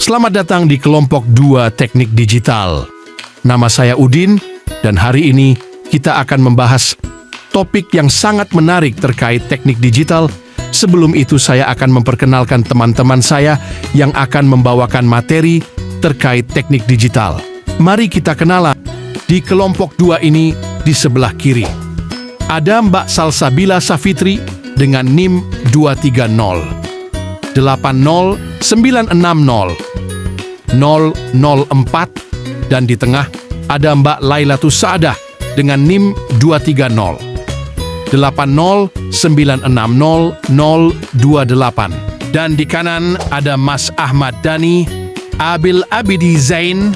Selamat datang di kelompok 2 Teknik Digital. Nama saya Udin, dan hari ini kita akan membahas topik yang sangat menarik terkait teknik digital. Sebelum itu saya akan memperkenalkan teman-teman saya yang akan membawakan materi terkait teknik digital. Mari kita kenalan. Di kelompok 2 ini di sebelah kiri ada Mbak Salsabila Safitri dengan NIM 230 80960 004, dan di tengah ada Mbak Lailatus Saadah dengan NIM 230 80960 028, dan di kanan ada Mas Ahmad Dhani Abil Abidi Zain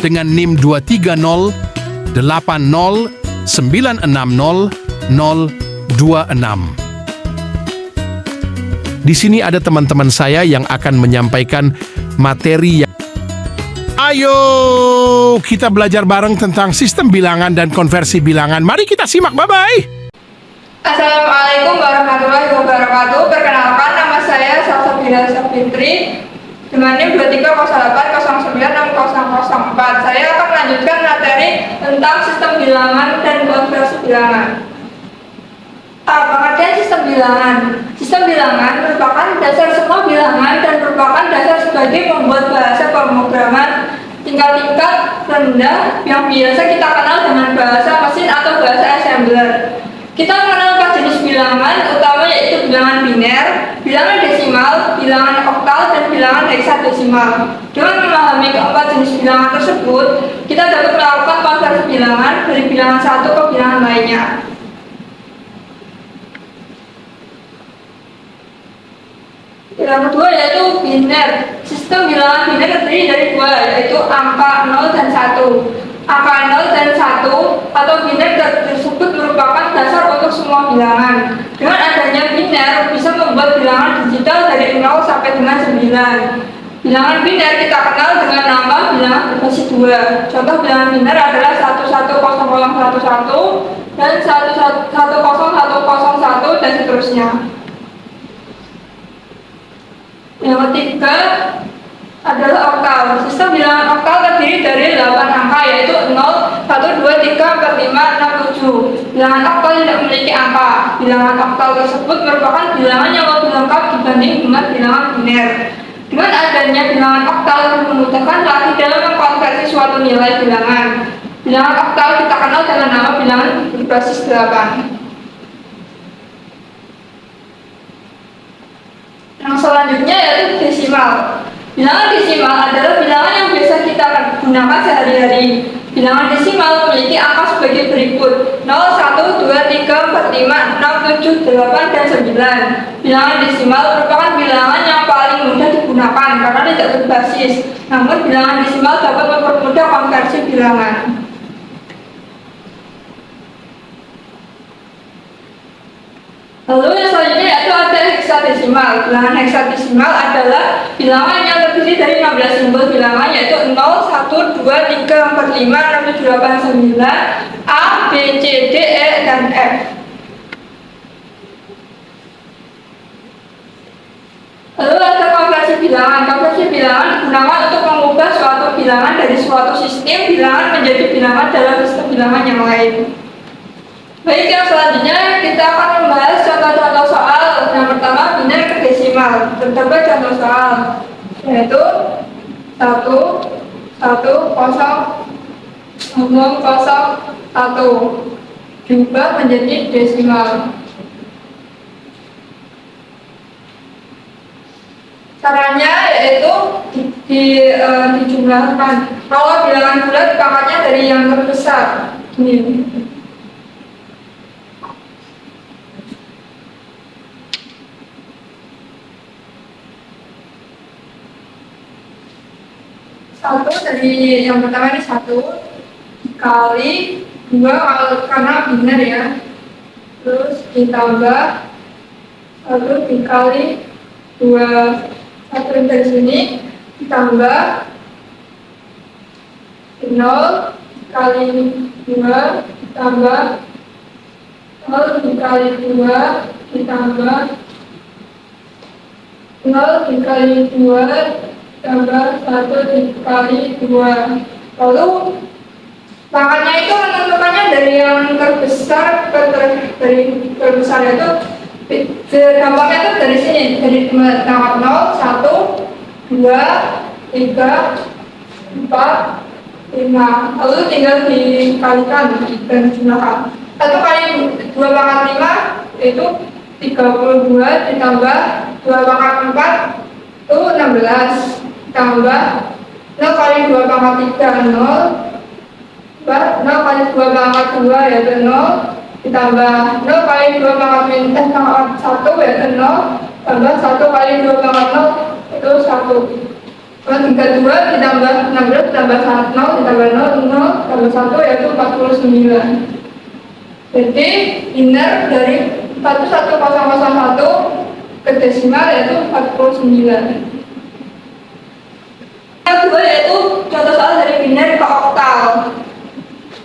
dengan NIM 230 80960 026. Di sini ada teman-teman saya yang akan menyampaikan materi yang... Ayo, kita belajar bareng tentang sistem bilangan dan konversi bilangan. Mari kita simak, bye-bye. Assalamualaikum warahmatullahi wabarakatuh. Perkenalkan, nama saya Salsabila Safitri dengan NIM 230809004. Saya akan melanjutkan materi tentang sistem bilangan dan konversi bilangan. Pengertian sistem bilangan. Sistem bilangan merupakan dasar semua bilangan dan merupakan dasar sebagai pembuat bahasa pemrograman tingkat rendah yang biasa kita kenal dengan bahasa mesin atau bahasa assembler. Kita mengenal 4 jenis bilangan utama, yaitu bilangan biner, bilangan desimal, bilangan oktal, dan bilangan heksadesimal. Dengan memahami keempat jenis bilangan tersebut, kita dapat melakukan konversi bilangan dari bilangan satu ke bilangan lainnya. Bilangan kedua yaitu biner. Sistem bilangan biner terdiri dari 2, yaitu angka 0 dan 1. Angka 0 dan 1 atau biner tersebut merupakan dasar untuk semua bilangan. Dengan adanya biner bisa membuat bilangan digital dari 0 sampai dengan 9. Bilangan biner kita kenal dengan nama bilangan berbasis 2. Contoh bilangan biner adalah 110011 dan 110101 dan seterusnya. Yang ketiga adalah oktal. Sistem bilangan oktal terdiri dari 8 angka, yaitu 0, 1, 2, 3, 4, 5, 6, 7. Bilangan oktal tidak memiliki angka. Bilangan oktal tersebut merupakan bilangan yang lebih lengkap dibanding dengan bilangan biner. Dengan adanya bilangan oktal memudahkan lagi dalam mengkonversi suatu nilai bilangan. Bilangan oktal kita kenal dengan nama bilangan berbasis 8. Yang selanjutnya yaitu desimal. Bilangan desimal adalah bilangan yang biasa kita gunakan sehari-hari. Bilangan desimal memiliki angka sebagai berikut: 0, 1, 2, 3, 4, 5, 6, 7, 8, dan 9. Bilangan desimal merupakan bilangan yang paling mudah digunakan karena tidak berbasis. Namun bilangan desimal dapat mempermudah konversi bilangan. Lalu yang selanjutnya yaitu ada heksadesimal. Bilangan heksadesimal adalah bilangan yang terdiri dari 16 simbol bilangan, yaitu 0, 1, 2, 3, 4, 5, 6, 7, 8, 9, A, B, C, D, E, dan F. Lalu ada konversi bilangan. Konversi bilangan digunakan untuk mengubah suatu bilangan dari suatu sistem bilangan menjadi bilangan dalam sistem bilangan yang lain. Baik, yang selanjutnya kita akan membahas contoh-contoh soal. Yang pertama, biner ke desimal. Terdapat contoh soal, yaitu 1, 1, 0, 0, 0, 1 diubah menjadi desimal. Caranya yaitu dijumlahkan. Kalau bilangan bulat, pangkatnya dari yang terbesar. Ini. Satu dari yang pertama ini 1 dikali 2 karena biner ya, terus ditambah 1 dikali 2, 1 dari sini ditambah 0 dikali 2 ditambah 0 dikali 2 ditambah 0 dikali 2 tambah 1 dikali 2. Lalu pangkatnya itu menentukannya dari yang terbesar ke dari terbesar itu gampangnya itu dari sini, dari pangkat 0, 1, 2, 3, 4, 5. Lalu tinggal dikalikan dan jumlahkan. 1 kali 2 pangkat 5 itu 32 ditambah 2 pangkat 4 itu 16 tambah 0 kali 2 pangkat 3 0 0 kali 2 pangkat 2 yaitu 0 ditambah 0 kali 2 pangkat 1 yaitu 0 tambah 1 kali 2 pangkat 0 itu 1. Kalau 32 ditambah 16 ditambah 0 ditambah 0 0 tambah 1 yaitu 49. Jadi inner dari 11001 ke desimal yaitu 49. Yang kedua yaitu contoh soal dari biner ke oktal.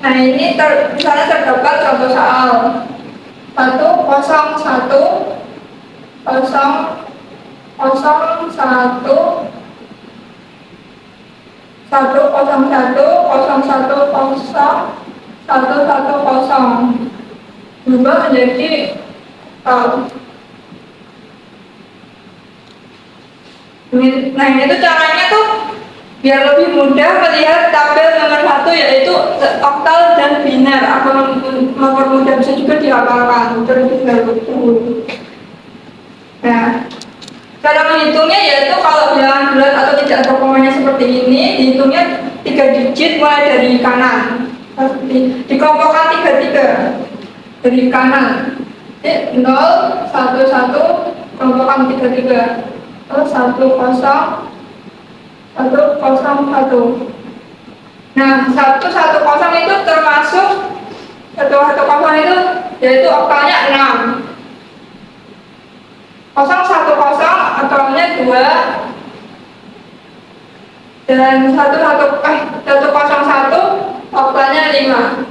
Nah ini di sana terdapat contoh soal 101 berubah menjadi nah ini tuh caranya tuh biar lebih mudah melihat tabel nomor 1 yaitu oktal dan biner akan mempermudah, bisa juga dihafalkan terlebih dahulu. Nah, cara menghitungnya yaitu kalau bilangan bulat atau tidak ada komanya seperti ini, dihitungnya 3 digit mulai dari kanan, dikelompokkan 3 dari kanan. 0, 1, 1 kelompokkan 3 terus 1, 0, 1, 0, 1. Nah, 1, 1, 0 itu termasuk 1, 1, 0 itu yaitu oktalnya 6. 0, 1, 0 oktalnya 2 dan 1, 1, 1 oktalnya 5.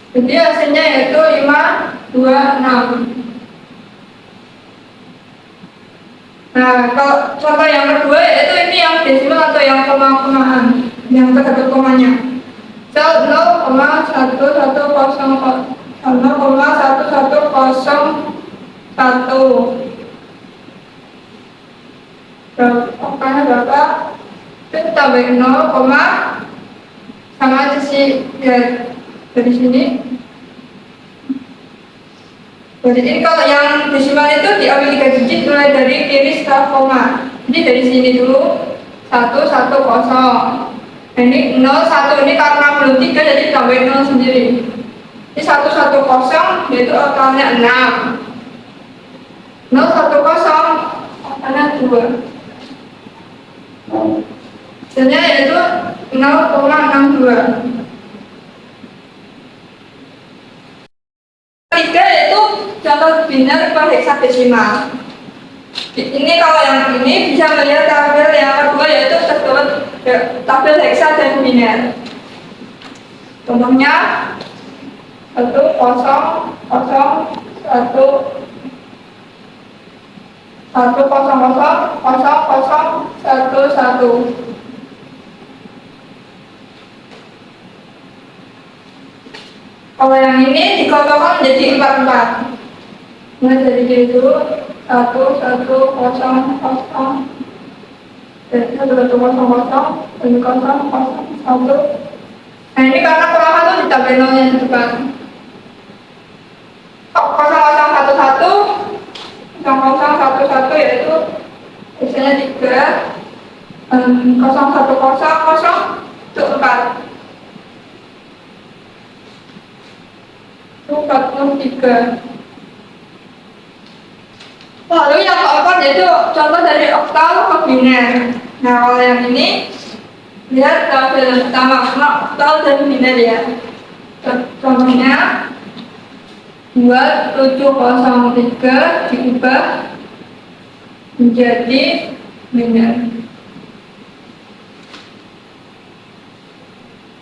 Jadi hasilnya yaitu 5, 2, 6. Nah, kalau contoh yang kedua yaitu ini yang desimal atau yang koma-komaan, yang terdapat komanya. Sel 0,1100 0,1101. Oktalnya berapa? Itu tambahin 0, sama aja sih ya, dari sini. Jadi kalau yang desimal itu diambil 3 digit mulai dari kiri setelah koma. Jadi dari sini dulu 1, 1, 0. Nah, ini 0, 1 ini karena belum 3 jadi tambahin 0 sendiri. Ini 1, 1, 0 yaitu oktalnya 6. 0, 1, 0 oktalnya 2. Hasilnya yaitu 0,62. 3 yaitu contoh biner per heksadesimal. Ini kalau yang ini bisa melihat tabel yang kedua yaitu terdapat tabel heksa dan biner. Contohnya 1, 0, 0, 1, 1, 0, 0, 1, 1. Kalau yang ini dikelompokkan menjadi 4. Nah, dari itu 1, 1, 0, 0, dan 1, 1, 0, 0, 1, 1. Nah, ini karena perlahan itu ditambah 0 yang di depan. 0, 0, 1, 1, 0, 0, 1, 1 yaitu biasanya 3, 0, 1, 0, 0 itu 4. 43. Lalu yang keempat yaitu contoh dari oktal ke biner. Nah, kalau yang ini lihat tabel yang pertama, oktal dan biner ya. Contohnya 2703 diubah menjadi biner.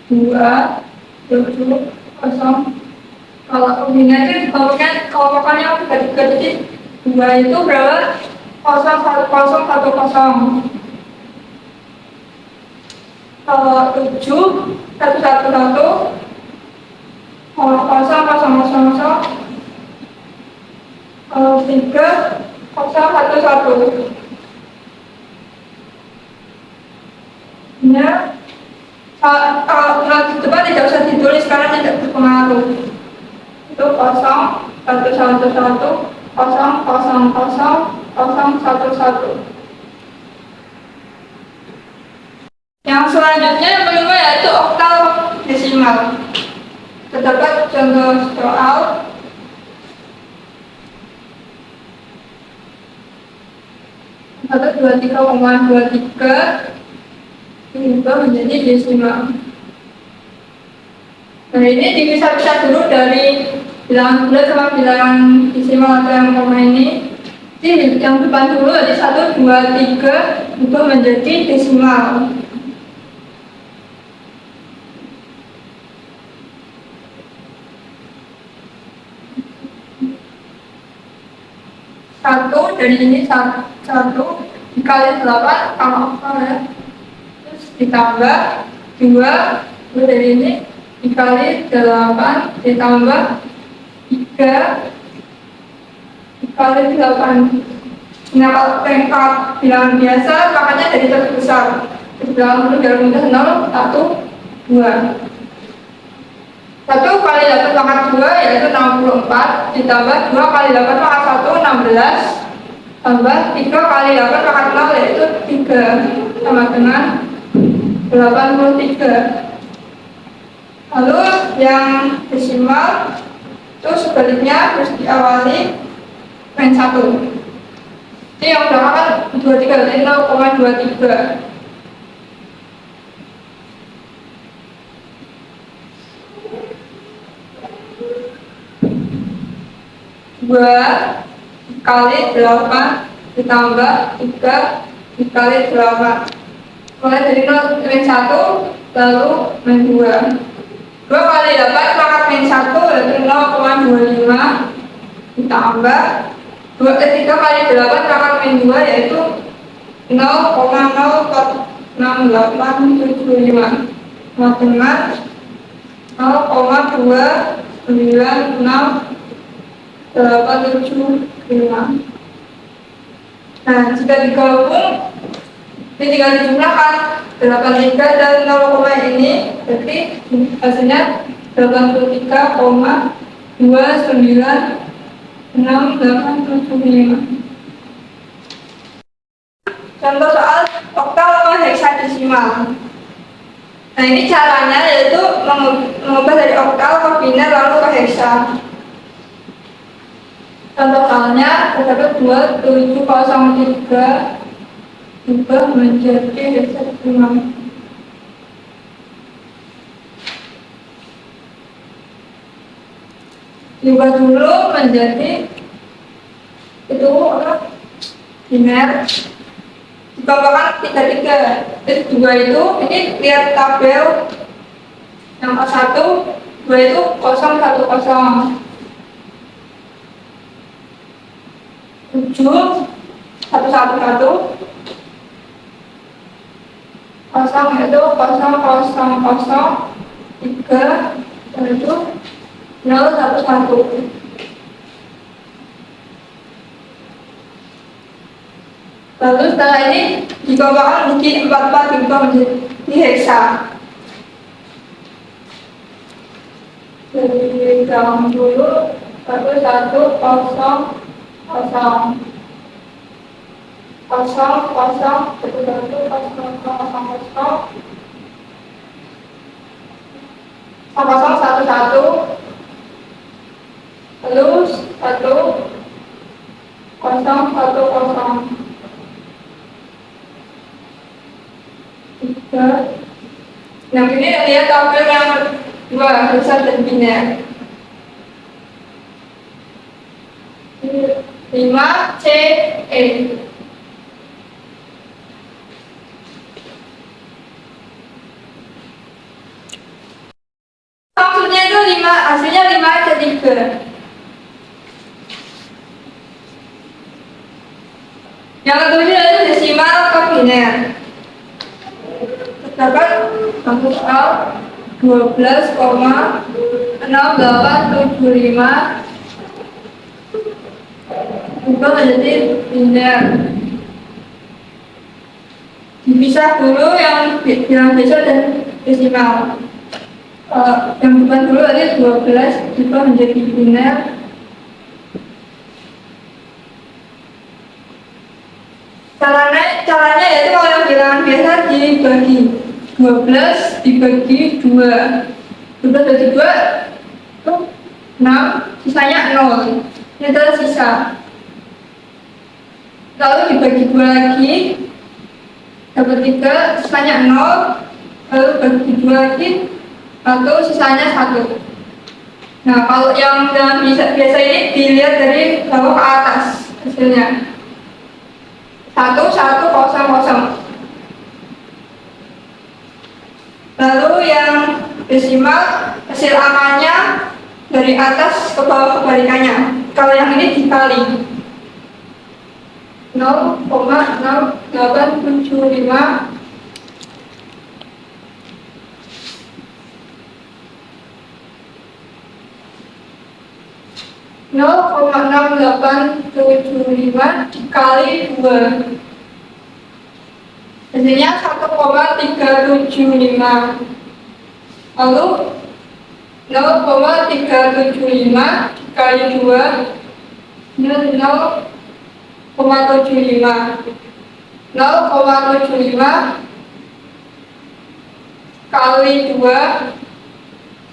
2703. Kalau biner itu kelompoknya 3 jadi 2 itu berapa? 01010. Kalau 7 111 00000. Kalau 3 011. Ya, kalau di depan tidak usah ditulis karena tidak berpengaruh. Itu 011000011. Yang selanjutnya yang kelima yaitu oktal desimal. Terdapat contoh soal. Satu 23,23 diubah menjadi desimal. Nah ini dipisah-pisah dulu dari bilangan bulat sama bilangan desimal atau yang koma ini. Jadi yang depan dulu jadi 1, 2, 3 itu menjadi desimal. Satu dari ini satu dikali 8 kalau oktal ya, terus ditambah 2 dari ini dikali 8 ditambah 3 dikali 8. Nah kalau pangkat bilangan biasa makanya dari terbesar bilangan dulu biar mudah 0, 1, 2. 1 kali 8 pangkat 2 yaitu 64 ditambah 2 kali 8 pangkat 1 16 tambah 3 kali 8 pangkat 0 yaitu 3 sama dengan 83. Lalu yang desimal itu sebaliknya harus diawali min 1. Jadi yang belakang kan 23 jadi 0,23. 2 kali 8 ditambah 3 dikali 8. Mulai dari 0 min 1 lalu min 2. 2 kali 8 pangkat min 1 yaitu 0,25 ditambah 3 kali 8 pangkat min 2 yaitu 0,046875 sama dengan 0,296 875. Nah, jika digabung ini tinggal dijumlahkan 83 dan 0, ini berarti hasilnya 83,2966875. Contoh soal oktal sama heksadesimal. Nah ini caranya yaitu mengubah dari oktal ke biner lalu ke heksa. Contoh soalnya terdapat 2703 diubah menjadi heksadesimal. Diubah dulu menjadi itu apa? Biner. Dibanggakan 33. Jadi 2 itu ini lihat tabel yang 1, 2 itu 010. 7 111 kosong itu 0003 dan itu 011. Lalu setelah ini digabungkan menjadi 44 diubah menjadi heksa. Jadi gabung dulu 1100 kosong 11 terus 1010 3. Yang ini lihat tabel yang 2 besar dan biner 5 C E. Maksudnya itu 5, hasilnya 5 aja 3. Yang ketujuh yaitu desimal ke biner. Terdapat satu soal 12,6875 berubah menjadi biner. Dipisah dulu yang bilang besar dan desimal. Yang depan dulu tadi 12 berubah menjadi biner. Caranya yaitu kalau yang bilangan biasa dibagi 12 dibagi 2. 12 bagi 2 itu 6, sisanya 0. Ini adalah sisa. Lalu dibagi 2 lagi dapat 3, sisanya 0. Lalu bagi 2 lagi, atau sisanya 1. Nah, kalau yang biasa ini dilihat dari bawah ke atas hasilnya. 1, 1, 0, 0. Lalu yang desimal hasil angkanya dari atas ke bawah kebalikannya. Kalau yang ini dikali 0,0875 0,6875 dikali 2. Hasilnya 1,375. Lalu 0,375 dikali 2 ini 0,75. 0,75 kali 2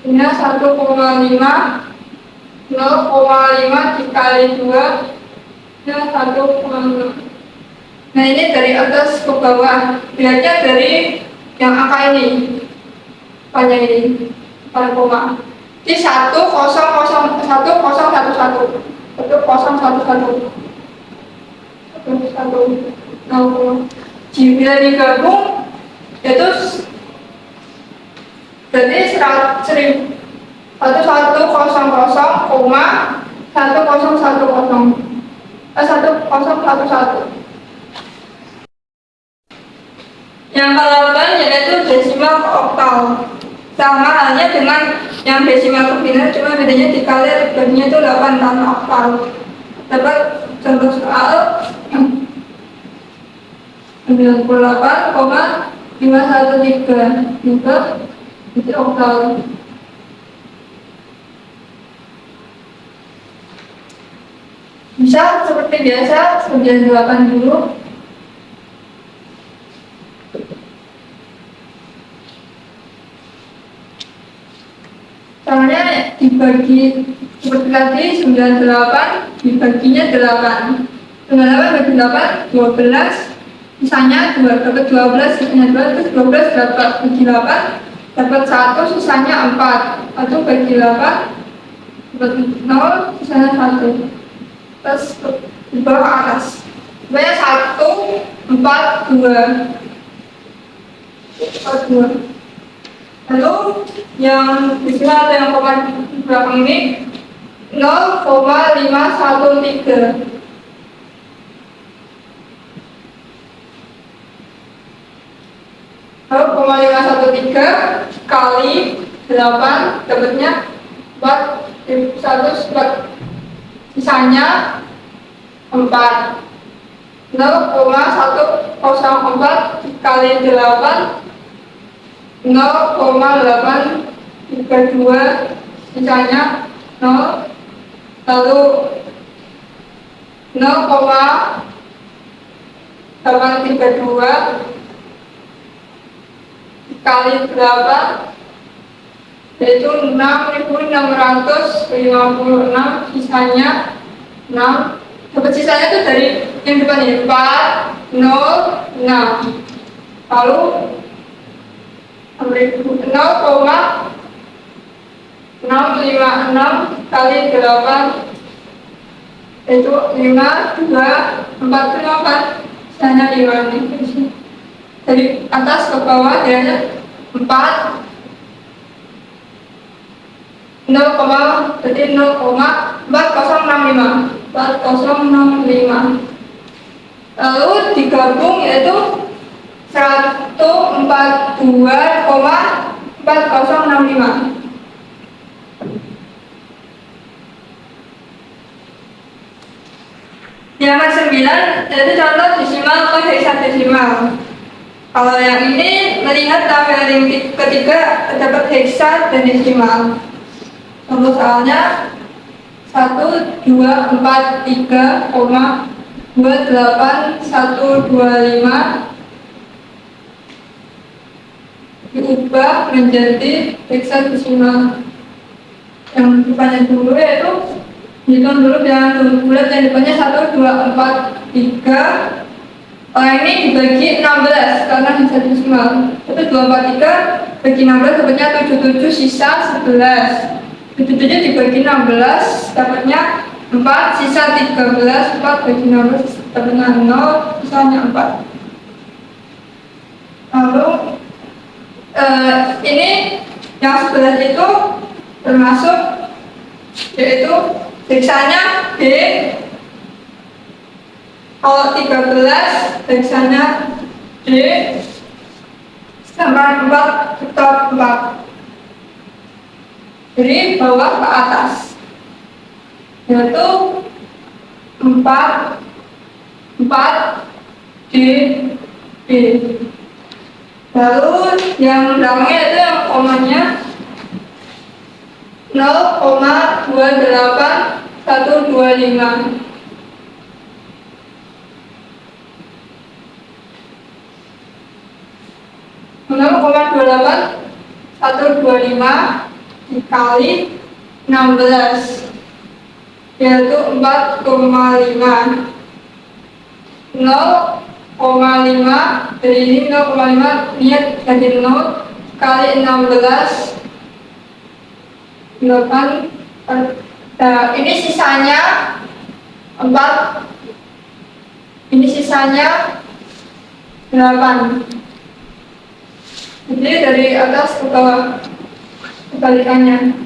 ini 1,5. 0,5 dikali 2 ini 1,5. Nah, ini dari atas ke bawah. Lihatnya dari yang angka ini, panjang ini, pada koma. Jadi 100111 jika digabung itu berarti 1011. Yang ke-8 yaitu desimal ke oktal. Sama halnya dengan yang desimal ke biner, cuma bedanya dikali baginya itu 8 tanpa oktal. Dapat contoh soal 98,513 juga itu oktal. Bisa seperti biasa 98 dulu. Caranya dibagi seperti tadi 98 dibaginya 8. 98 bagi 8 12, sisanya 2, dapat 12, sisanya 2, terus 12 dapat bagi 8 dapat 1, sisanya 4. Atau bagi 8 dapat 0, sisanya 1. Terus di bawah atas banyak 1, 4, 2. Lalu yang di sini ada yang koma di belakang ini 0,513. 0,513 kali 8 dapatnya 104, sisanya 4. 0,104 kali 8 0,832, sisanya 0. Lalu 0,832 kali 8 yaitu 6.656, sisanya 6. Dapat sisanya itu dari yang depan ini 406. Lalu 0,656 kali 8 yaitu 5248, sisanya 5 nih. Dari atas ke bawah jadinya 4 jadi 0,4065. 4065 4065 lalu digabung yaitu 142,4065. Yang ke-9 yaitu contoh desimal atau heksadesimal. Kalau yang ini melihat tabel yang ketiga terdapat heksa dan desimal. Contoh soalnya 1,243,28125 diubah menjadi heksadesimal. Yang depannya dulu yaitu hitung dulu jangan dulu bulat, yang depannya 1243. Ini dibagi 16 karena heksadesimal. Itu 243 bagi 16 dapatnya 77, sisa 11. 77 dibagi 16 dapatnya 4, sisa 13. 4 bagi 16 dapatnya 0, sisanya 4. Lalu ini yang 11 itu termasuk yaitu heksanya B. Kalau 13 heksanya D, sedangkan 4 tetap 4. Dari bawah ke atas yaitu 4 D B. Lalu yang belakangnya itu yang komanya 0,28125. 0,28125 dikali 16 yaitu 4,5. 0,5 dari ini 0,5 niat jadi 0 kali 16 8. Nah, ini sisanya 4, ini sisanya 8. Jadi dari atas ke bawah kebalikannya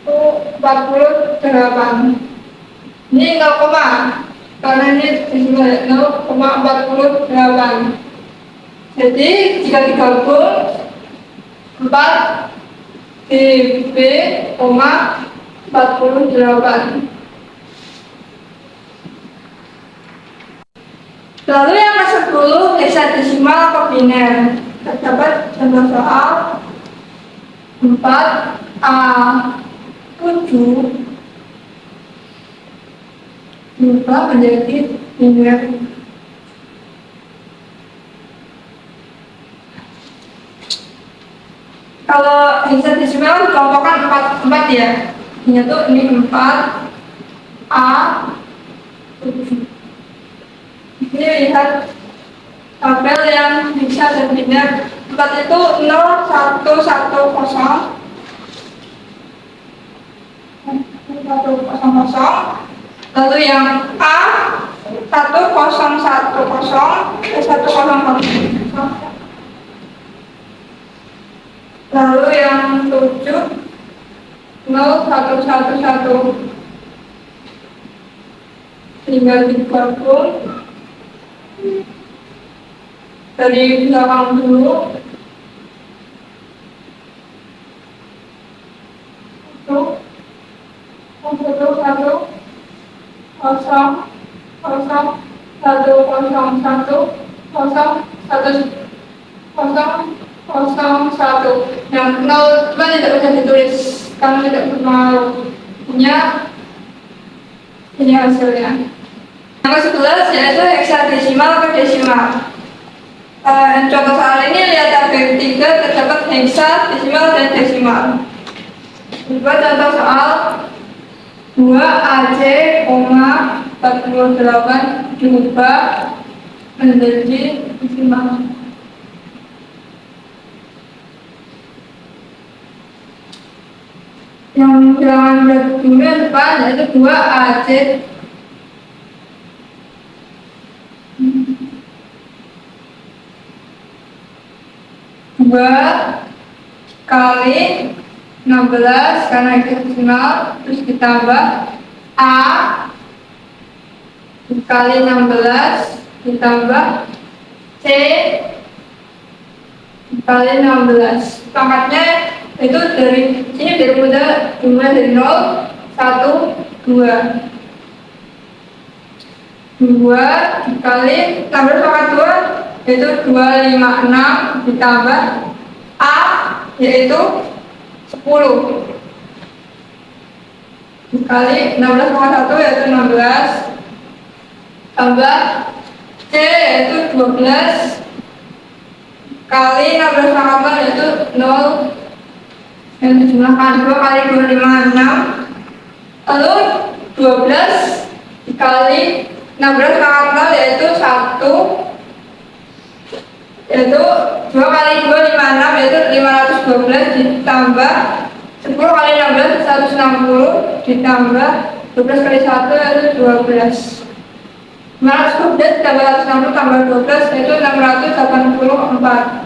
itu 48. Ini 0, karena ini desimal 0,48. Jadi jika digabung 4 DB, 48. Lalu yang ke-10 heksadesimal atau biner. Terdapat contoh soal 4A7 diubah menjadi biner. Kalau heksadesimal dikelompokkan 4 ya. Ini tuh ini 4A7. Ini lihat tabel yang heksa dan biner. 4 itu 0110 lalu yang A 1010 lalu yang 7 0111 tinggal digabung dari belakang dulu. Yang 0 cuma tidak bisa ditulis karena tidak berpengaruh. Ini hasilnya. Yang ke-11 yaitu heksadesimal ke desimal. Contoh soal ini lihat tabel 3 terdapat heksadesimal dan desimal. Coba contoh soal 2AC,48 diubah menjadi desimal. Yang bilangan dulu yang depan yaitu 2AC 2 kali 16 karena heksadesimal, terus ditambah A dikali 16 ditambah C dikali 16. Pangkatnya itu dari sini dari mudah jumlah dari 0, 1, 2. 2 dikali 16 pangkat 2 yaitu 256 ditambah A yaitu 10 dikali 16 pangkat 1 yaitu 16 tambah C yaitu 12 kali 16 pangkat 0 yaitu 0 yang dijumlahkan 2 kali 256 lalu 12 dikali 16 pangkat 0 yaitu 1 yaitu 2 kali 2 56 yaitu 512 ditambah 10 kali 16 160 ditambah 12 kali 1 yaitu 12 512 ditambah 160 tambah 12 yaitu 684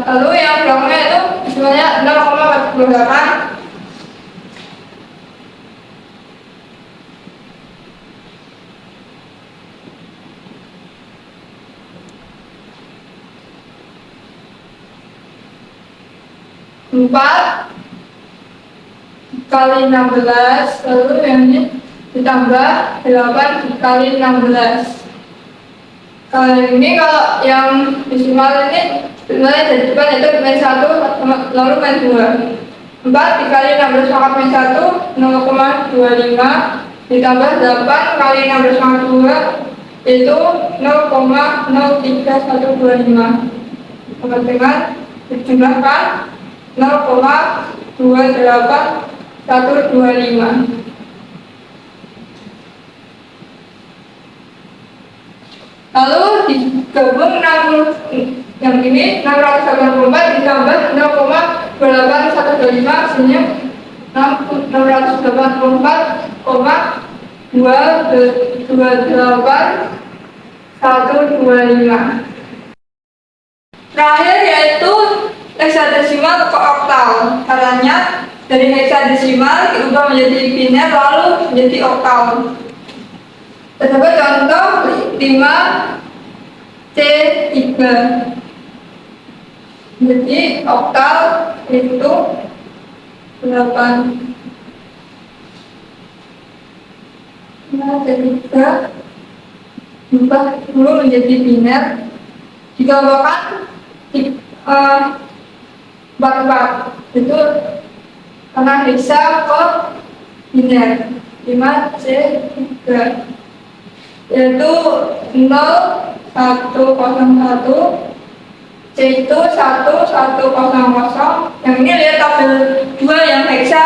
lalu yang belakangnya itu sebenarnya 0,48 4 kali 16 lalu yang ini ditambah 8 dikali 16 kalau ini kalau yang desimal ini sebenarnya dari depan itu min 1 lalu min 2 4 dikali 16 pangkat min 1 0,25 ditambah 8 kali 16 pangkat 2 itu 0,03125 dengan dijumlahkan 0,28125 lalu digabung 60 yang ini 684 ditambah 0,28125 hasilnya 684,228 terakhir yaitu heksadesimal ke oktal. Caranya dari heksadesimal diubah menjadi biner lalu menjadi oktal. Terdapat contoh 5C3. Jadi oktal itu 8. 5C3 diubah dulu menjadi biner. Digabungkan 44 itu karena heksa ke biner 5C3 yaitu 0, 1, 0, 1 C itu 1, 1, 0, 0 yang ini lihat tabel 2 yang heksa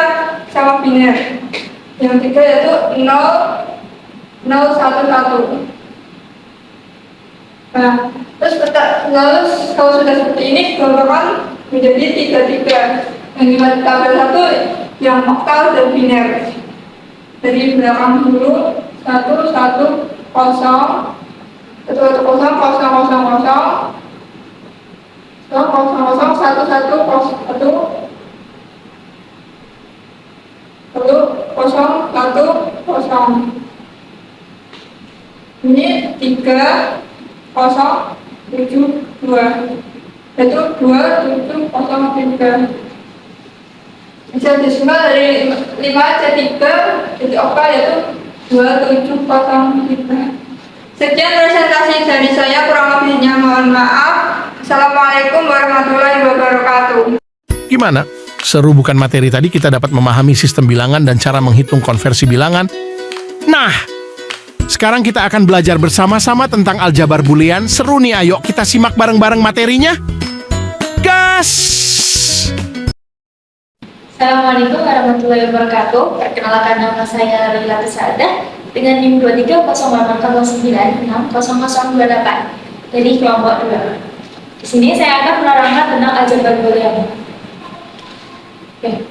sama biner yang 3 yaitu 0, 0, 1, 1 nah terus lalu kalau sudah seperti ini digabungkan menjadi 3 yang di tabel 1 yang oktal dan biner dari belakang dulu 1, 1, 0 1, 1, 0, 0, 0 1, 1, 0, 1 lalu 0, 1, 0 ini 3 0, 7, 2 yaitu 2, 7, 0, 3 heksadesimal dari 5C3 jadi oktal yaitu 2, 7, 0, 3 sekian presentasi dari saya, kurang lebihnya mohon maaf. Assalamualaikum warahmatullahi wabarakatuh. Gimana? Seru bukan materi tadi kita dapat memahami sistem bilangan dan cara menghitung konversi bilangan? Nah, sekarang kita akan belajar bersama-sama tentang aljabar boolean. Seru nih, ayo kita simak bareng-bareng materinya. Gas! Assalamualaikum warahmatullahi wabarakatuh. Perkenalkan nama saya Rila Kesadah dengan NIM 230809600028 dari kelompok 2. Di sini saya akan menerangkan tentang aljabar boolean. Oke.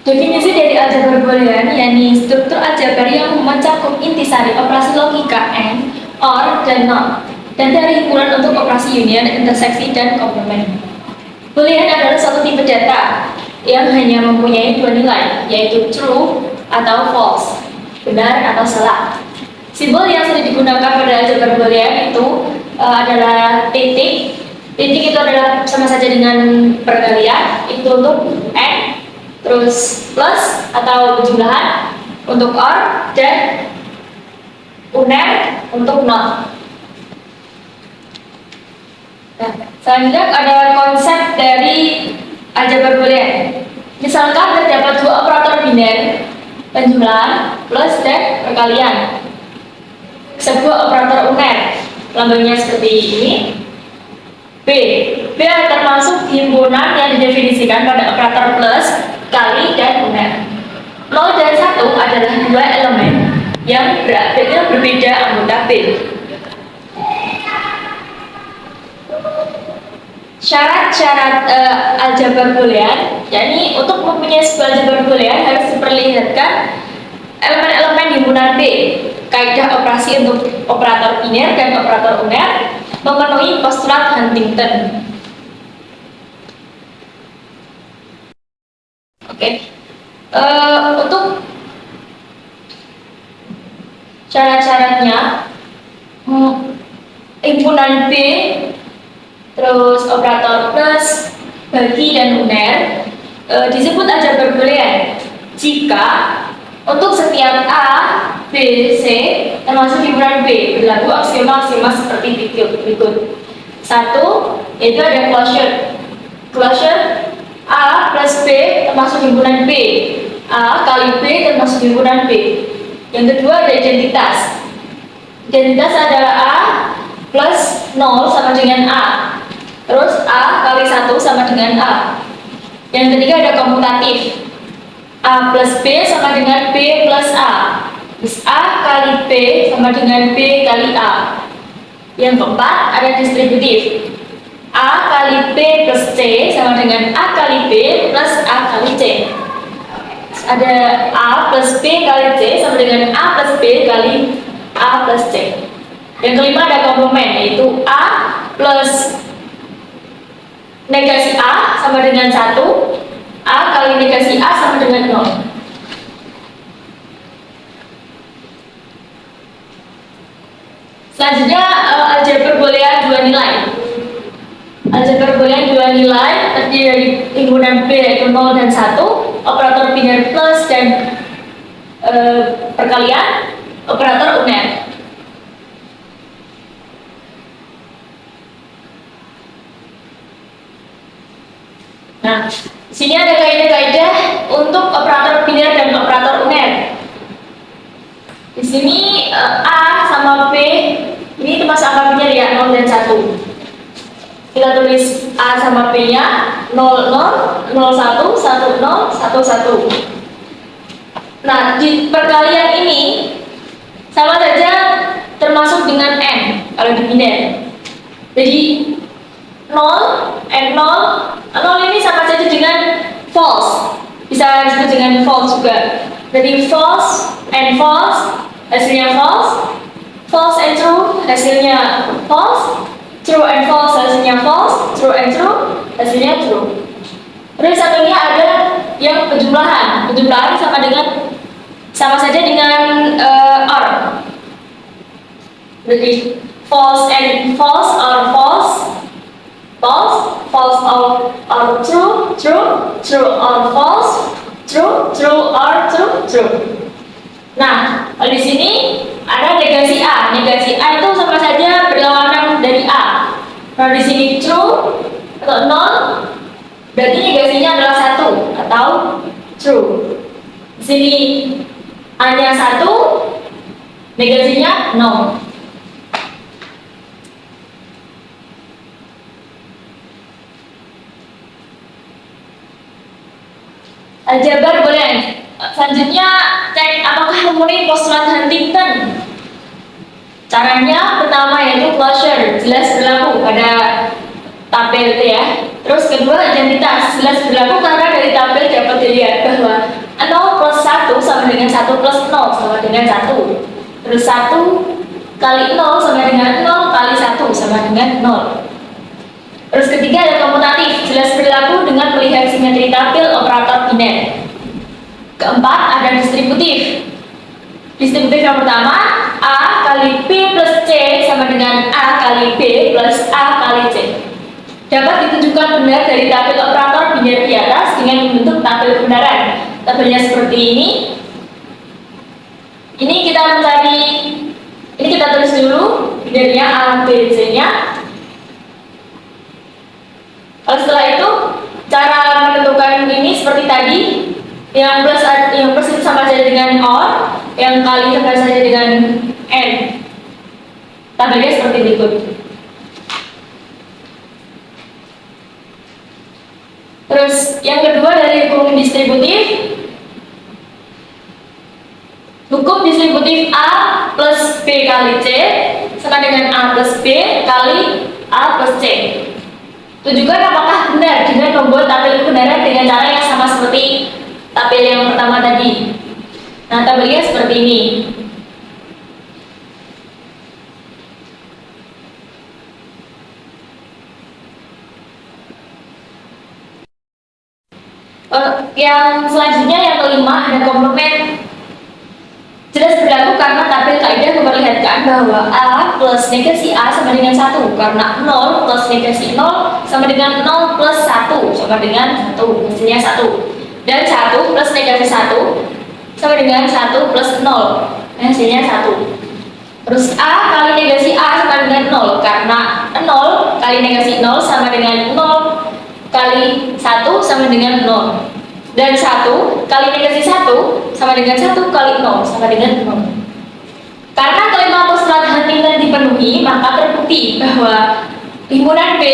Definisi dari aljabar boolean yakni struktur aljabar yang mencakup intisari operasi logika AND, OR, dan NOT, dan dari himpunan untuk operasi union, interseksi, dan komplement. Boolean adalah suatu tipe data yang hanya mempunyai dua nilai, yaitu true atau false, benar atau salah. Simbol yang sering digunakan pada aljabar boolean itu adalah titik. Titik itu adalah sama saja dengan perkalian, itu untuk n, terus plus atau penjumlahan untuk or, dan uner untuk not. Nah, selanjutnya ada konsep dari aljabar boolean. Misalkan terdapat dua operator biner, penjumlahan, plus, dan perkalian. Sebuah operator uner, lambangnya seperti ini. B termasuk himpunan yang didefinisikan pada operator plus, kali, dan uner. 0 dan 1 adalah dua elemen yang berbeda anggota B. Syarat-syarat aljabar boolean, yakni untuk mempunyai sebuah aljabar boolean harus diperlihatkan elemen-elemen himpunan B. Kaidah operasi untuk operator biner dan operator uner memenuhi postulat Huntington. Oke. Untuk syarat-syaratnya, himpunan B, terus operator plus, bagi, dan uner disebut aljabar boolean jika untuk setiap A, B, C termasuk himpunan B berlaku aksioma-aksioma seperti berikut. 1. Itu ada closure. Closure A plus B termasuk himpunan B, A kali B termasuk himpunan B. Yang kedua ada identitas. Identitas adalah A plus 0 sama dengan A, terus A kali 1 sama dengan A. Yang ketiga ada komutatif. A plus B sama dengan B plus A. Terus A kali B sama dengan B kali A. Yang keempat ada distributif. A kali B plus C sama dengan A kali B plus A kali C. Terus ada A plus B kali C sama dengan A plus B kali A plus C. Yang kelima ada komplement, yaitu A plus negasi A sama dengan 1, A kali negasi A sama dengan 0. Selanjutnya aljabar boolean dua nilai. Aljabar boolean dua nilai terdiri dari himpunan B yaitu 0 dan 1, operator biner plus dan perkalian, operator uner. Nah, di sini ada kaidah-kaidah untuk operator biner dan operator uner. Di sini A sama B ini termasuk angka biner ya, 0 dan 1. Kita tulis A sama B-nya 00, 01, 10, 11. Nah, di perkalian ini sama saja termasuk dengan N kalau di biner. Jadi 0 ini sama saja dengan false, bisa disebut dengan false juga. Jadi false and false hasilnya false, false and true hasilnya false, true and false hasilnya false, true and true hasilnya true. Terus satunya ada yang penjumlahan. Penjumlahan sama saja dengan or. Jadi false and false or false, false, false or true, true, true or false, true, true or true, true. Nah, di sini ada negasi A. Negasi A itu sama saja berlawanan dari A. Nah, di sini true atau non, berarti negasinya adalah 1 atau true. Di sini A-nya 1, negasinya 0. Aljabar boolean. Selanjutnya cek apakah memenuhi postulat Huntington. Caranya pertama yaitu closure, jelas berlaku pada tabel itu ya. Terus kedua identitas, jelas berlaku karena dari tabel dapat dilihat bahwa 0 plus 1 sama dengan 1 plus 0 sama dengan 1. Terus 1 kali 0 sama dengan 0 kali 1 sama dengan 0. Terus ketiga ada komutatif, jelas berlaku dengan melihat simetri tabel operator biner. Keempat ada distributif. Distributif yang pertama, A kali B plus C sama dengan A kali B plus A kali C. Dapat ditunjukkan benar dari tabel operator biner di atas dengan membentuk tabel kebenaran. Tabelnya seperti ini. Ini kita tulis dulu binernya A, B, C-nya. Lalu setelah itu cara menentukan ini seperti tadi, yang plus itu sama saja dengan OR, yang kali sama saja dengan N. Tabelnya seperti berikut. Terus yang kedua dari hukum distributif. Hukum distributif A plus B kali C sama dengan A plus B kali A plus C. Tunjukkan apakah benar dengan membuat tabel kebenaran dengan cara yang sama seperti tabel yang pertama tadi. Nah, tabelnya seperti ini. Yang selanjutnya yang kelima ada komplement. Jelas berlaku karena tabel kaidah memperlihatkan bahwa A plus negasi A sama dengan 1, karena 0 plus negasi 0 sama dengan 0 plus 1 sama dengan 1, hasilnya 1. Dan 1 plus negasi 1 sama dengan 1 plus 0, hasilnya 1. Terus A kali negasi A sama dengan 0, karena 0 kali negasi 0 sama dengan 0 kali 1 sama dengan 0. Dan 1 kali negasi 1 sama dengan 1 kali 0 sama dengan 0. Karena kelima postulat Huntington dipenuhi, maka terbukti bahwa himpunan B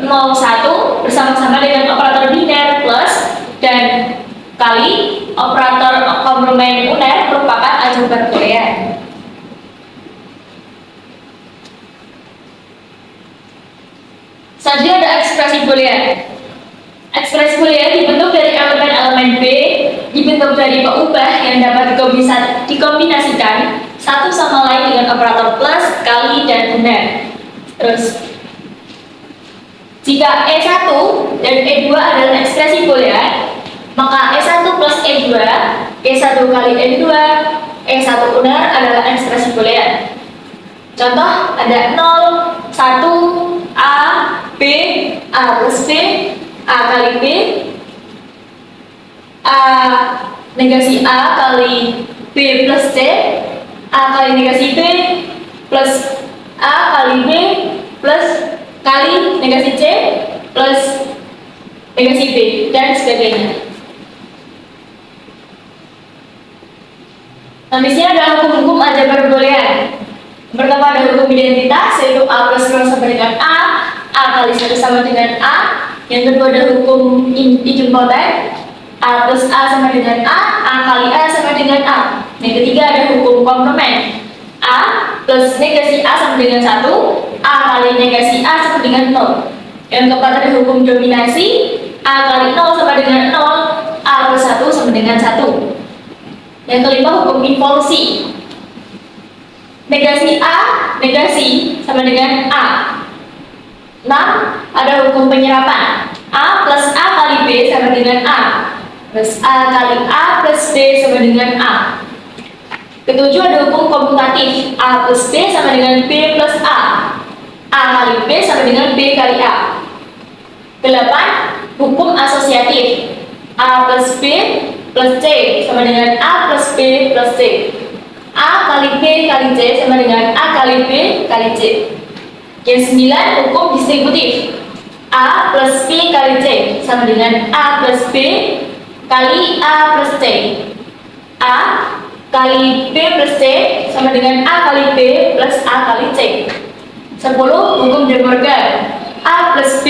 01 bersama-sama dengan operator biner plus dan kali operator komplement uner merupakan aljabar Boolean. Selanjutnya ada ekspresi Boolean. Ekspresi Boolean dibentuk dari elemen-elemen B, dibentuk dari peubah yang dapat dikombinasikan satu sama lain dengan operator plus, kali, dan uner. Terus, jika E1 dan E2 adalah ekspresi Boolean, maka E1 plus E2, E1 kali E2, E1 uner adalah ekspresi Boolean. Contoh ada 0, 1, A, B, A plus B, A kali B, A negasi A kali B plus C, A kali negasi B plus A kali B plus kali negasi C plus negasi B, dan sebagainya. Nah, di sini ada hukum-hukum aljabar Boolean. Pertama ada hukum identitas, yaitu A plus 0 sama dengan A kali 1 sama dengan A. Yang kedua ada hukum idempotent, A plus A sama dengan A kali A sama dengan A. Yang ketiga ada hukum komplement, A plus negasi A sama dengan 1, A kali negasi A sama dengan 0. Yang keempat ada hukum dominasi, A kali 0 sama dengan 0, A plus 1 sama dengan 1. Yang kelima hukum involusi, negasi A, negasi sama dengan A. 6. Ada hukum penyerapan, A plus A kali B sama dengan A plus A kali A plus B sama dengan A. Ketujuh ada hukum komutatif, A plus B sama dengan B plus A kali B sama dengan B kali A. 8. Hukum asosiatif, A plus B plus C sama dengan A plus B plus C. A kali B kali C sama dengan A kali B kali C. Yang 9, hukum distributif, A plus B kali C sama dengan A plus B kali A plus C. A kali B plus C sama dengan A kali B plus A kali C. 10. Hukum De Morgan, A plus B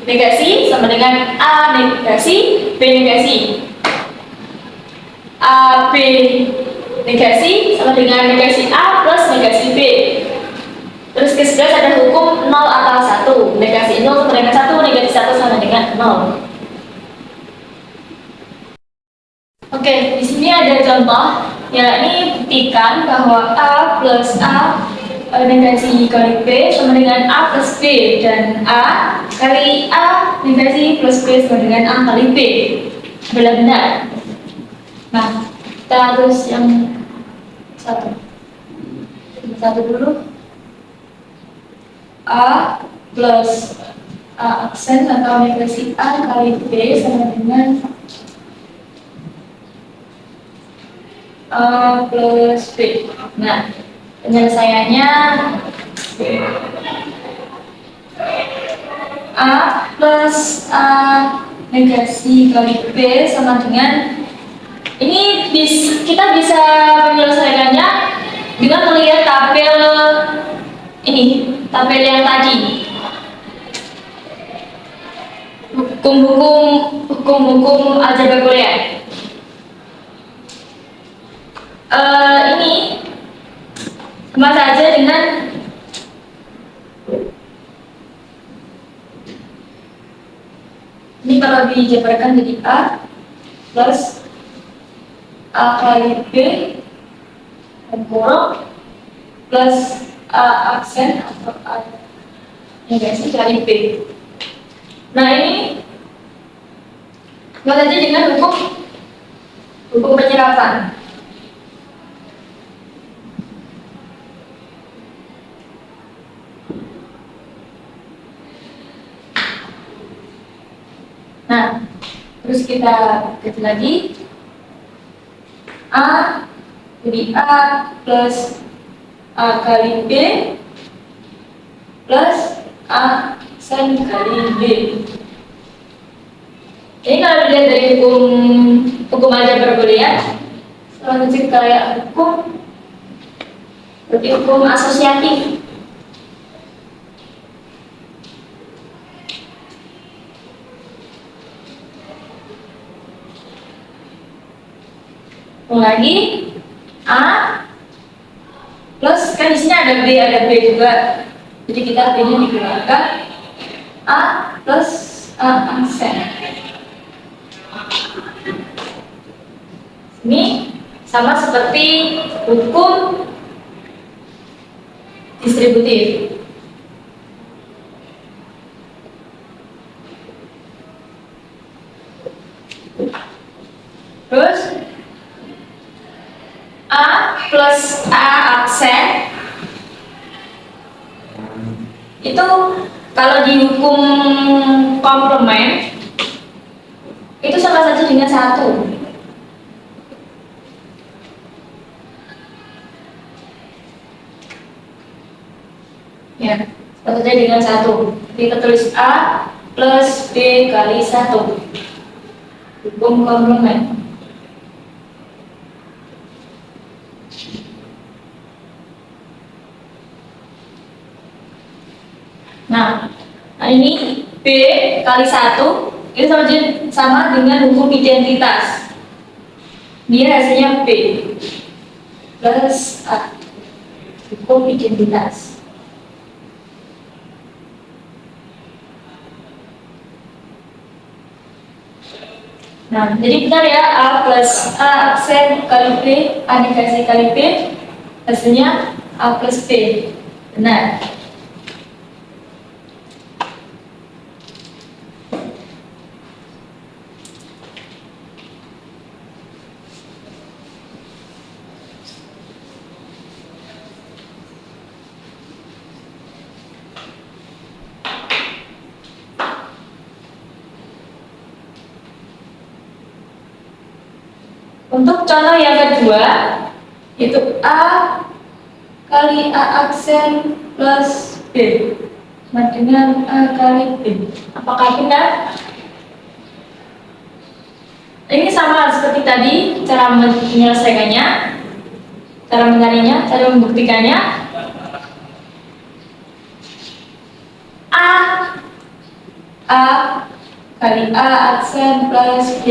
negasi sama dengan A negasi B negasi. A B negasi sama dengan negasi A plus negasi B. Terus ke-11 ada hukum 0 atau 1, negasi 0 sama dengan 1, negasi 1 sama dengan 0. Oke, di sini ada contoh, yakni buktikan bahwa A plus A negasi kali B sama dengan A plus B, dan A kali A negasi plus B sama dengan A kali B adalah benar. Nah, kita terus yang satu. satu dulu. A plus A aksen atau negasi A kali B sama dengan A plus B. Nah, penyelesaiannya A plus A negasi kali B sama dengan ini kita bisa menyelesaikannya dengan melihat tabel ini, tabel yang tadi. Hukum-hukum aljabar boolean. Ini sama saja dengan ini kalau dijabarkan jadi A plus A kali B kurang plus A aksen atau A negasi kali B. Nah ini sama saja dengan hukum penyerapan. Nah, terus kita ganti lagi A jadi A plus A kali B plus A sin kali B. Ini kalau dilihat dari hukum aljabar boolean, selanjutnya kayak berarti hukum asosiatif. Lagi A plus kan di sini ada B juga, jadi kita B-nya dikeluarkan A plus A aksen. Ini sama seperti hukum distributif. Terus A plus A aksen itu kalau di hukum komplement itu sama saja dengan 1. Ya, sama saja dengan 1. Kita tulis A plus B kali 1. Hukum komplement. Nah, ini B kali 1 itu sama dengan hukum identitas. Dia hasilnya B plus A, hukum identitas. Nah, jadi benar ya, A plus A aksen kali B, A negasi kali B, hasilnya A plus B. Benar. Untuk contoh yang kedua, itu A kali A aksen plus B sama dengan A kali B. Apakah benar? Ini sama seperti tadi, cara menyelesaikannya, cara mencarinya, cara membuktikannya. A kali A aksen plus B.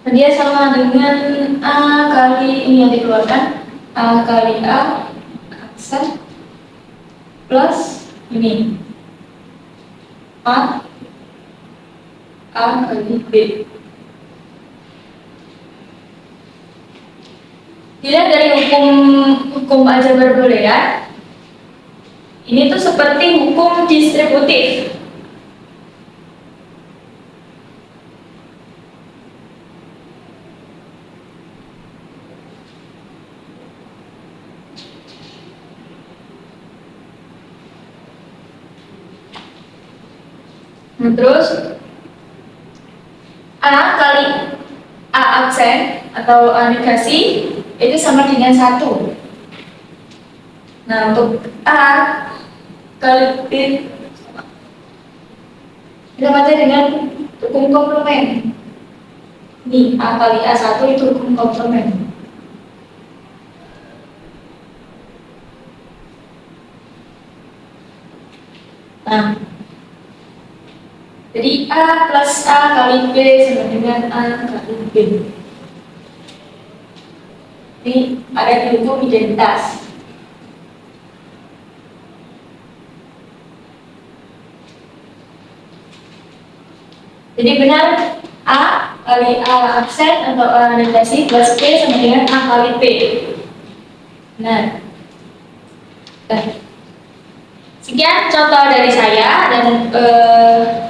Dia sama dengan A kali ini yang dikeluarkan, A kali A aksen plus ini A kali B. Dilihat dari hukum aljabar boolean, ini tuh seperti hukum distributif. Nah, terus A kali A absen atau A negasi itu sama dengan 1. Nah, untuk A kali B kita baca dengan hukum komplement. Ini A kali A1 itu hukum komplement. Nah, jadi A plus A kali B sama dengan A kali B. Ini ada di hukum identitas. Jadi benar A kali A absen atau A negasi plus B sama dengan A kali B. Nah, sekian contoh dari saya dan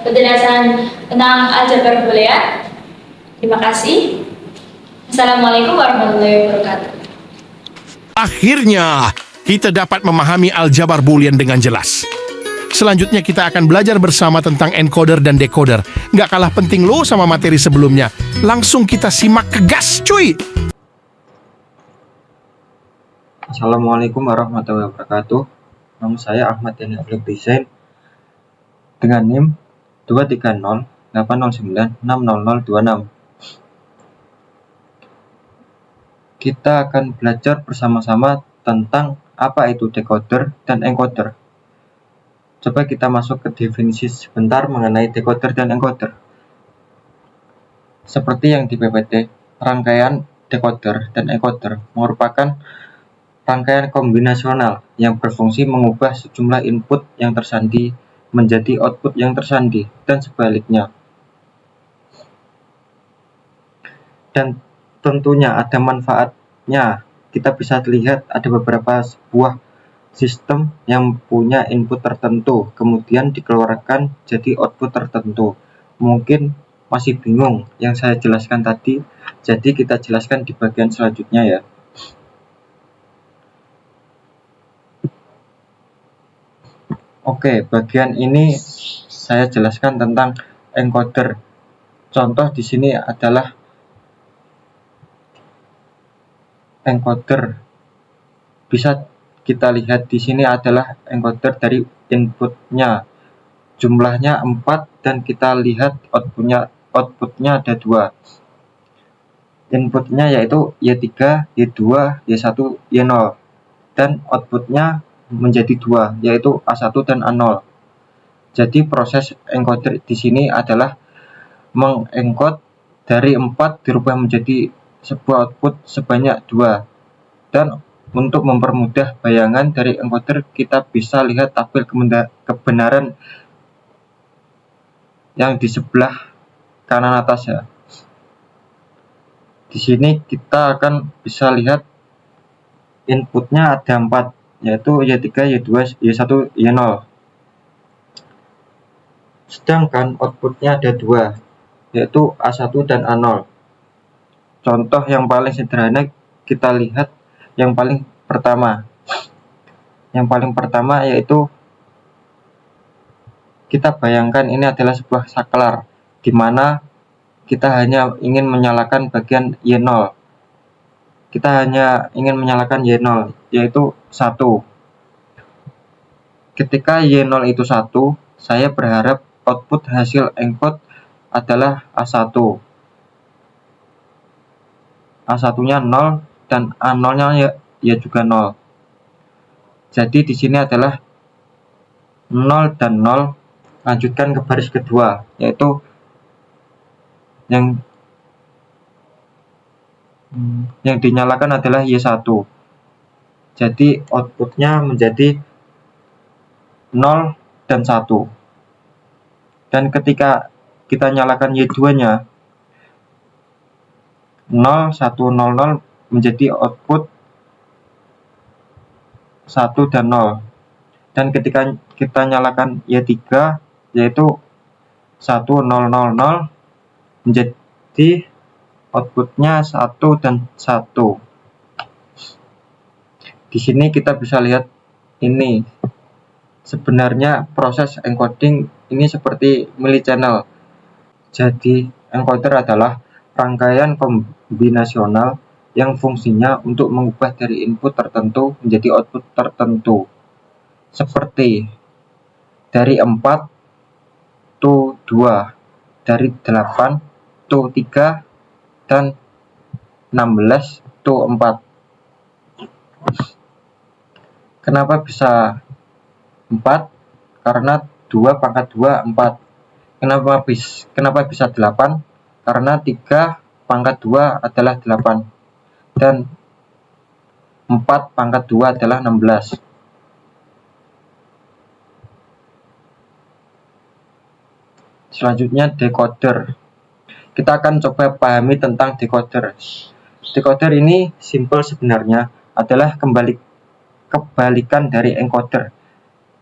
penjelasan tentang aljabar boolean. Terima kasih. Assalamualaikum warahmatullahi wabarakatuh. Akhirnya, kita dapat memahami aljabar boolean dengan jelas. Selanjutnya kita akan belajar bersama tentang encoder dan decoder. Nggak kalah penting loh sama materi sebelumnya. Langsung kita simak ke gas, cuy! Assalamualaikum warahmatullahi wabarakatuh. Nama saya Ahmad Yani Abdul Desain dengan NIM 23080960026. Kita akan belajar bersama-sama tentang apa itu decoder dan encoder. Coba kita masuk ke definisi sebentar mengenai decoder dan encoder. Seperti yang di PPT, rangkaian decoder dan encoder merupakan rangkaian kombinasional yang berfungsi mengubah sejumlah input yang tersandi menjadi output yang tersandi dan sebaliknya. Dan tentunya ada manfaatnya. Kita bisa lihat ada beberapa sebuah sistem yang punya input tertentu kemudian dikeluarkan jadi output tertentu. Mungkin masih bingung yang saya jelaskan tadi, jadi kita jelaskan di bagian selanjutnya ya. Oke, bagian ini saya jelaskan tentang encoder. Contoh di sini adalah encoder. Bisa kita lihat di sini adalah encoder dari inputnya. Jumlahnya 4 dan kita lihat outputnya ada 2. Inputnya yaitu Y3, Y2, Y1, Y0. Dan outputnya menjadi 2, yaitu A1 dan A0. Jadi proses encoder di sini adalah mengencode dari 4 dirubah menjadi sebuah output sebanyak 2. Dan untuk mempermudah bayangan dari encoder, kita bisa lihat tabel kebenaran yang di sebelah kanan atas ya. Di sini kita akan bisa lihat inputnya ada 4, yaitu Y3, Y2, Y1, Y0. Sedangkan outputnya ada 2, yaitu A1 dan A0. Contoh yang paling sederhana kita lihat yang paling pertama. Yang paling pertama yaitu kita bayangkan ini adalah sebuah saklar di mana kita hanya ingin menyalakan bagian Y0. Kita hanya ingin menyalakan Y0 yaitu 1. Ketika Y0 itu 1, saya berharap output hasil encode adalah A1. A1-nya 0 dan A0-nya ya juga 0. Jadi di sini adalah 0 dan 0. Lanjutkan ke baris kedua, yaitu yang dinyalakan adalah Y1. Jadi outputnya menjadi 0 dan 1. Dan ketika kita nyalakan Y2-nya 0, 1, 0, 0 menjadi output 1 dan 0. Dan ketika kita nyalakan Y3 yaitu 1, 0, 0, 0 menjadi outputnya 1 dan 1. Di sini kita bisa lihat ini sebenarnya proses encoding ini seperti milih channel. Jadi encoder adalah rangkaian kombinasional yang fungsinya untuk mengubah dari input tertentu menjadi output tertentu, seperti dari 4 to 2, dari 8 to 3, dan 16 to 4. Kenapa bisa 4? Karena 2 pangkat 2 4. Kenapa bisa 8? Karena 3 pangkat 2 adalah 8 dan 4 pangkat 2 adalah 16. Selanjutnya decoder. Kita akan coba pahami tentang decoder. Decoder ini simple sebenarnya, adalah kebalikan dari encoder.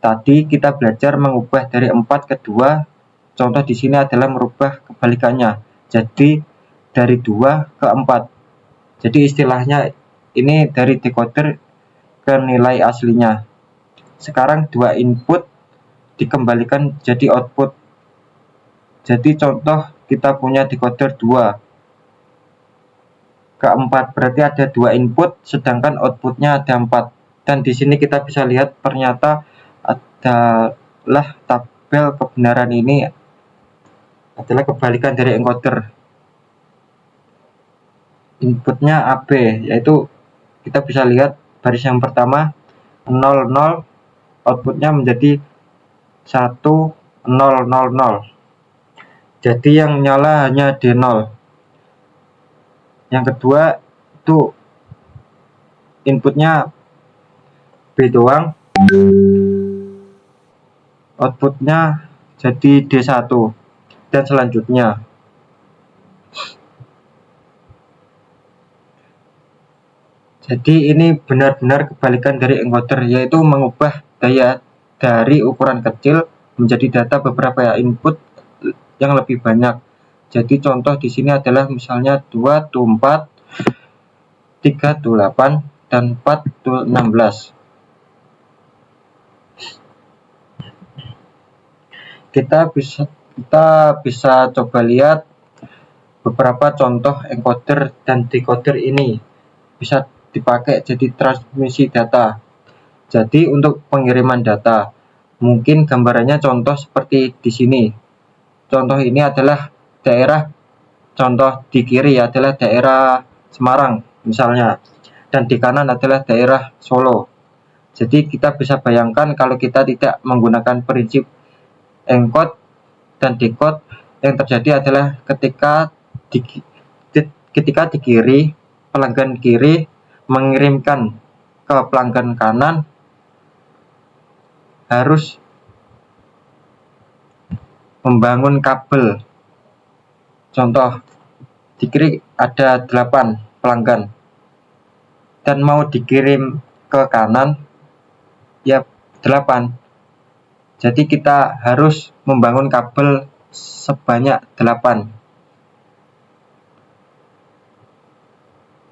Tadi kita belajar mengubah dari 4 ke 2. Contoh di sini adalah merubah kebalikannya. Jadi dari 2 ke 4. Jadi istilahnya ini dari decoder ke nilai aslinya. Sekarang 2 input dikembalikan jadi output. Jadi contoh kita punya decoder 2 ke 4, berarti ada 2 input sedangkan outputnya ada 4. Dan di sini kita bisa lihat ternyata adalah tabel kebenaran ini adalah kebalikan dari encoder. Inputnya AB, yaitu kita bisa lihat baris yang pertama 00, outputnya menjadi 1000. Jadi yang nyala hanya D0. Yang kedua itu inputnya B doang, outputnya jadi D1, dan selanjutnya. Jadi ini benar-benar kebalikan dari encoder, yaitu mengubah daya dari ukuran kecil menjadi data beberapa input yang lebih banyak. Jadi contoh di sini adalah misalnya 2 to 4, 3 to 8, dan 4 to 16. Kita bisa coba lihat beberapa contoh encoder dan decoder ini bisa dipakai jadi transmisi data. Jadi untuk pengiriman data, mungkin gambarannya contoh seperti di sini. Contoh ini adalah daerah, contoh di kiri adalah daerah Semarang misalnya, dan di kanan adalah daerah Solo. Jadi kita bisa bayangkan kalau kita tidak menggunakan prinsip encode dan decode, yang terjadi adalah ketika di kiri, pelanggan kiri mengirimkan ke pelanggan kanan harus membangun kabel. Contoh di kiri ada 8 pelanggan dan mau dikirim ke kanan ya 8. Jadi kita harus membangun kabel sebanyak 8.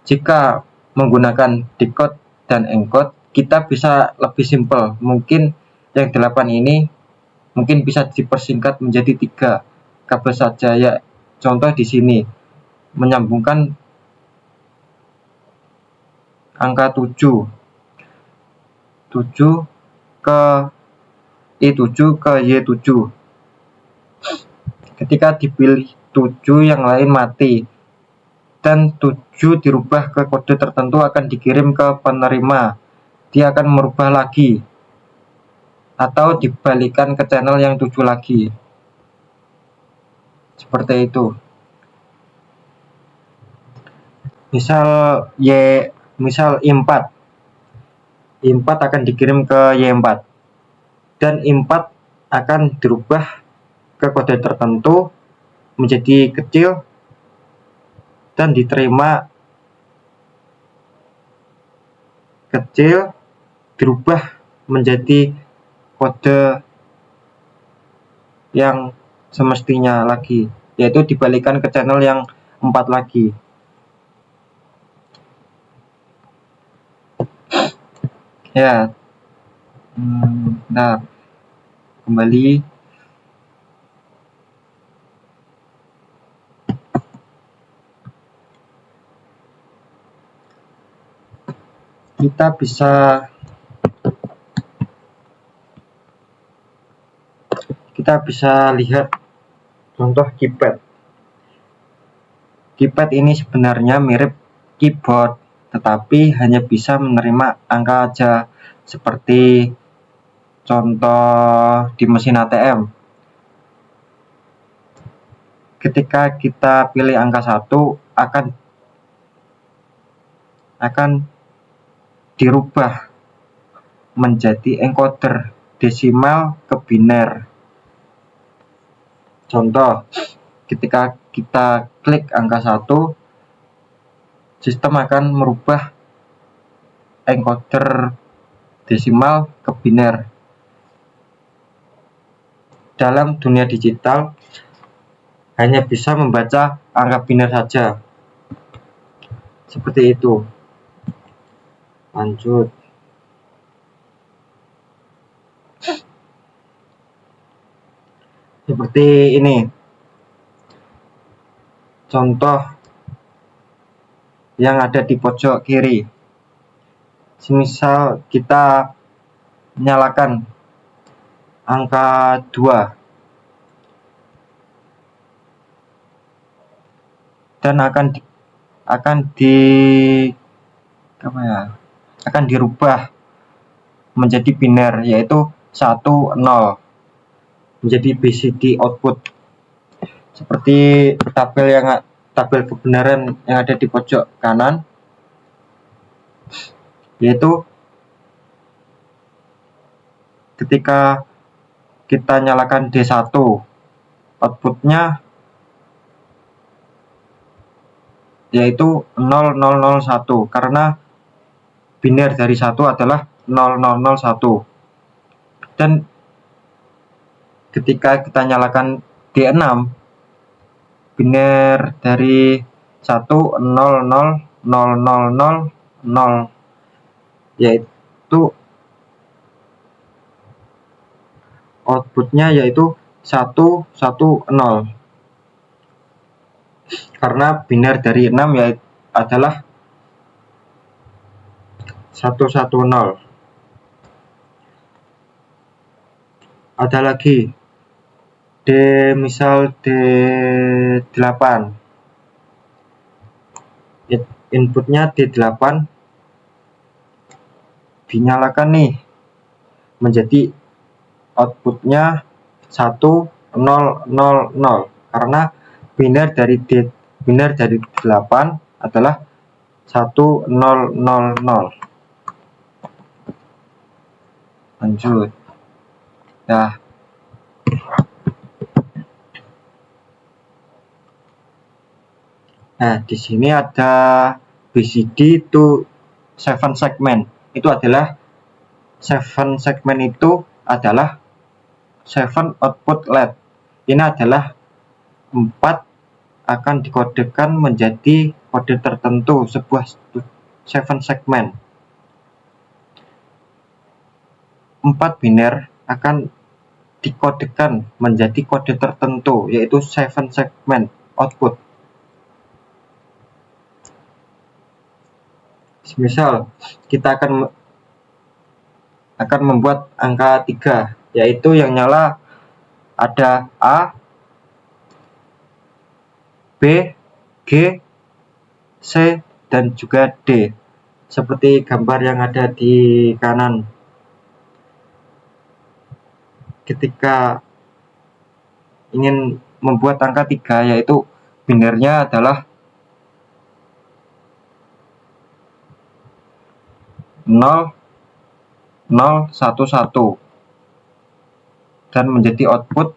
Jika menggunakan decode dan encode, kita bisa lebih simpel. Mungkin yang 8 ini mungkin bisa dipersingkat menjadi 3 kabel saja, ya. Contoh di sini menyambungkan angka 7 ke I7 ke Y7. Ketika dipilih 7, yang lain mati, dan 7 dirubah ke kode tertentu akan dikirim ke penerima. Dia akan merubah lagi atau dibalikan ke channel yang 7 lagi. Seperti itu. Misal I4 akan dikirim ke Y4 dan I4 akan dirubah ke kode tertentu menjadi kecil dan diterima kecil dirubah menjadi kode yang semestinya lagi, yaitu dibalikan ke channel yang 4 lagi. Ya, nah kembali kita bisa lihat contoh keypad. Keypad ini sebenarnya mirip keyboard, tetapi hanya bisa menerima angka aja, seperti contoh di mesin ATM. Ketika kita pilih angka 1 akan dirubah menjadi encoder desimal ke biner. Contoh, ketika kita klik angka 1, sistem akan merubah encoder desimal ke biner. Dalam dunia digital hanya bisa membaca angka biner saja. Seperti itu. Lanjut. Seperti ini. Contoh yang ada di pojok kiri. Semisal kita nyalakan angka 2 dan akan dirubah menjadi biner, yaitu 1 0 menjadi BCD output, seperti tabel kebenaran yang ada di pojok kanan, yaitu ketika kita nyalakan D1, outputnya yaitu 0001, karena biner dari 1 adalah 0001. Dan ketika kita nyalakan D6, biner dari 1 00000, yaitu outputnya yaitu 110, karena biner dari 6 adalah 110. Ada lagi misal D8, inputnya D8 dinyalakan nih, menjadi outputnya 1000, karena biner dari 8 adalah 1000. Lanjut. Nah, di sini ada BCD to 7 segment. Itu adalah 7 segment itu adalah 7 output LED. Ini adalah 4 akan dikodekan menjadi kode tertentu sebuah 7 segment. 4 biner akan dikodekan menjadi kode tertentu, yaitu 7 segment output. Misal kita akan membuat angka 3, yaitu yang nyala ada A, B, G, C, dan juga D, seperti gambar yang ada di kanan. Ketika ingin membuat angka 3, yaitu binernya adalah 0011 dan menjadi output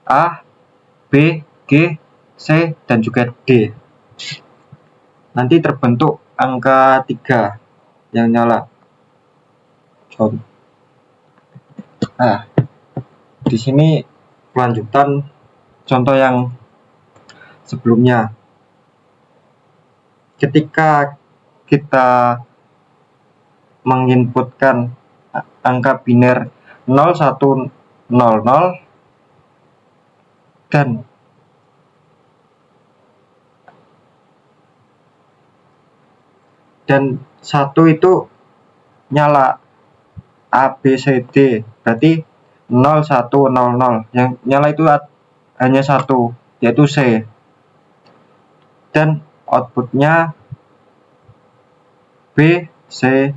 A, B, G, C, dan juga D. Nanti terbentuk angka 3 yang nyala. Di sini kelanjutan contoh yang sebelumnya. Ketika kita menginputkan angka biner 0100 dan dan 1 itu nyala. A, B, C, D. Berarti 0, 1, 0, 0. Yang nyala itu hanya 1, yaitu C. Dan outputnya B, C,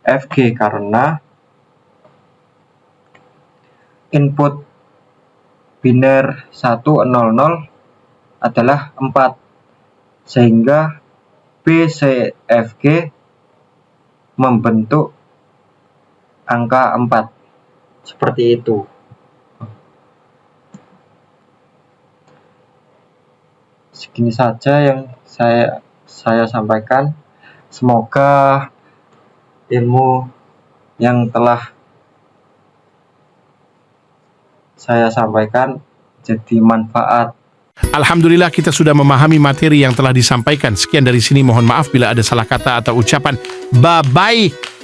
F, G karena input biner 1, 0, 0 adalah 4. Sehingga B, C, F, G membentuk angka 4. Seperti itu. Segini saja yang saya sampaikan. Semoga ilmu yang telah saya sampaikan jadi manfaat. Alhamdulillah kita sudah memahami materi yang telah disampaikan. Sekian dari sini, mohon maaf bila ada salah kata atau ucapan. Bye-bye.